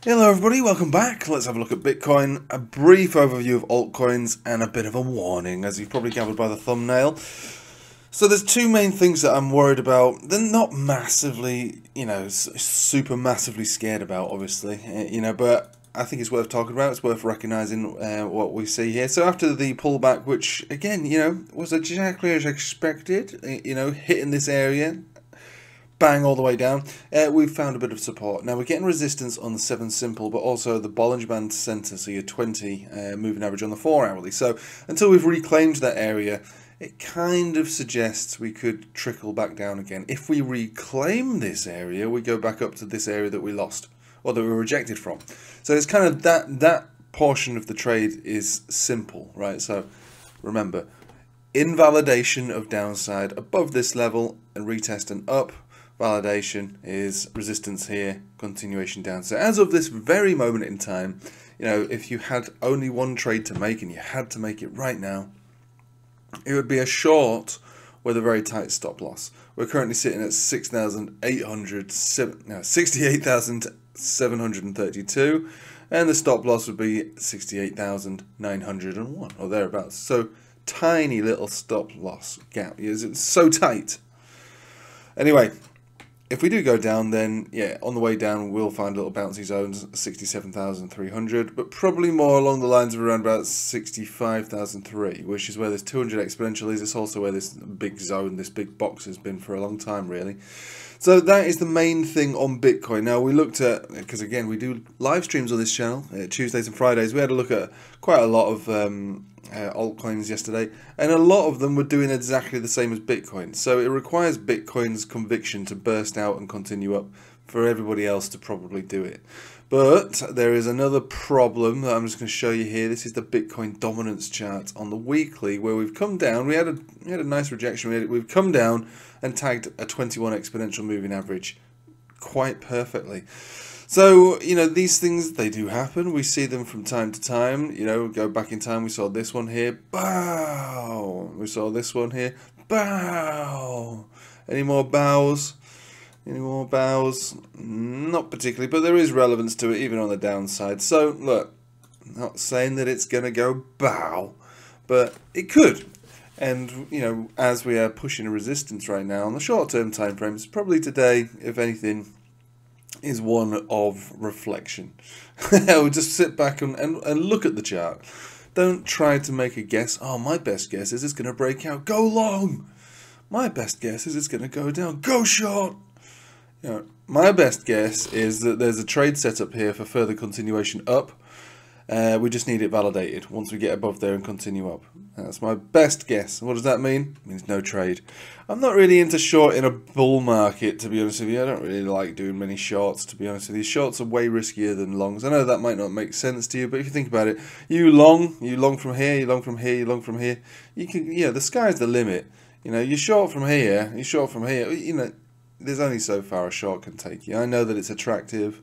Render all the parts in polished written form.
Hello everybody, welcome back. Let's have a look at Bitcoin, a brief overview of altcoins, and a bit of a warning, as you've probably gathered by the thumbnail. So there's two main things that I'm worried about. They're not massively, super massively scared about, obviously, but I think it's worth talking about. It's worth recognizing what we see here. So after the pullback, which again, was exactly as expected, hitting this area, bang all the way down, we've found a bit of support. Now we're getting resistance on the 7 simple, but also the Bollinger Band center, so your 20 moving average on the 4 hourly. So until we've reclaimed that area, it kind of suggests we could trickle back down again. If we reclaim this area, we go back up to this area that we lost, or that we were rejected from. So it's kind of that portion of the trade is simple, right? So remember, invalidation of downside above this level and retest and up. Validation is resistance here, continuation down. So as of this very moment in time, if you had only one trade to make and you had to make it right now, it would be a short with a very tight stop loss. We're currently sitting at 68,732, and the stop loss would be 68,901 or thereabouts. So tiny little stop loss gap. It's so tight. Anyway, if we do go down, then yeah, on the way down we'll find little bouncy zones, 67,300, but probably more along the lines of around about 65,003, which is where this 200 exponential is. It's also where this big zone, this big box has been for a long time, really. So that is the main thing on Bitcoin. Now we looked at, because again we do live streams on this channel, Tuesdays and Fridays. We had a look at quite a lot of altcoins yesterday, and a lot of them were doing exactly the same as Bitcoin. So it requires Bitcoin's conviction to burst out and continue up for everybody else to probably do it. But there is another problem that I'm just going to show you here. This is the Bitcoin dominance chart on the weekly, where we've come down. We had a nice rejection. We've come down and tagged a 21 exponential moving average quite perfectly. So, these things, they do happen. We see them from time to time. Go back in time, we saw this one here. Bow! We saw this one here. Bow! Any more bows? Any more bows? Not particularly, but there is relevance to it, even on the downside. So, look, not saying that it's going to go bow, but it could. And, as we are pushing a resistance right now on the short-term time frames, probably today, if anything, is one of reflection. We'll just sit back and look at the chart. Don't try to make a guess. Oh, my best guess is it's going to break out. Go long! My best guess is it's going to go down. Go short! My best guess is that there's a trade set up here for further continuation up. We just need it validated once we get above there and continue up. That's my best guess. What does that mean? It means no trade. I'm not really into short in a bull market, to be honest with you. I don't really like doing many shorts, to be honest with you. Shorts are way riskier than longs. I know that might not make sense to you, but if you think about it, you long from here, you long from here, you long from here. You can, the sky's the limit. You're short from here, you're short from here. There's only so far a short can take you. I know that it's attractive,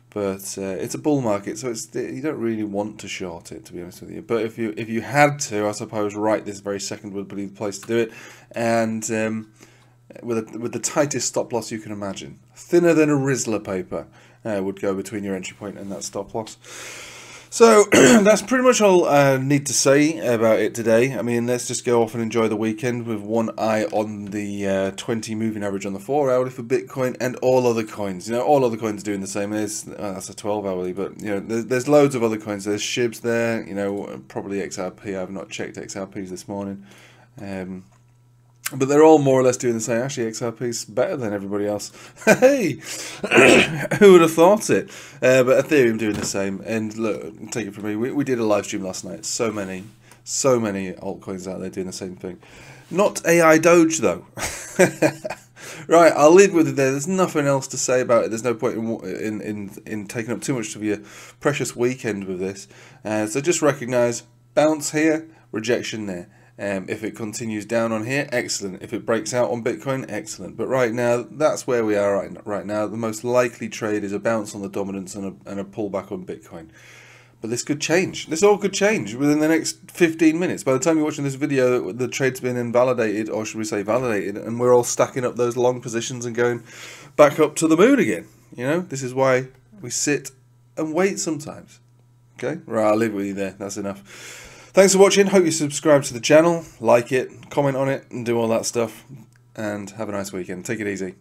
but it's a bull market, so you don't really want to short it, to be honest with you. But if you had to, I suppose right this very second would be the place to do it, and with the tightest stop loss you can imagine, thinner than a Rizzler paper, would go between your entry point and that stop loss. So that's pretty much all I need to say about it today. I mean, let's just go off and enjoy the weekend with one eye on the 20 moving average on the 4 hourly for Bitcoin and all other coins. All other coins are doing the same. That's a 12 hourly, but there's loads of other coins. There's SHIBs there. Probably XRP. I've not checked XRPs this morning. But they're all more or less doing the same. Actually, XRP's better than everybody else. Hey! Who would have thought it? But Ethereum doing the same. And look, take it from me. We did a live stream last night. So many altcoins out there doing the same thing. Not AI Doge, though. Right, I'll leave with it there. There's nothing else to say about it. There's no point in taking up too much of your precious weekend with this. So just recognise, bounce here, rejection there. If it continues down on here, excellent. If it breaks out on Bitcoin, excellent. But right now, that's where we are right now. The most likely trade is a bounce on the dominance and a pullback on Bitcoin. But this could change. This all could change within the next 15 minutes. By the time you're watching this video, the trade's been invalidated, or should we say validated, and we're all stacking up those long positions and going back up to the moon again. This is why we sit and wait sometimes. Okay? Right, I'll leave it with you there. That's enough. Thanks for watching. Hope you subscribe to the channel, like it, comment on it, and do all that stuff. And have a nice weekend. Take it easy.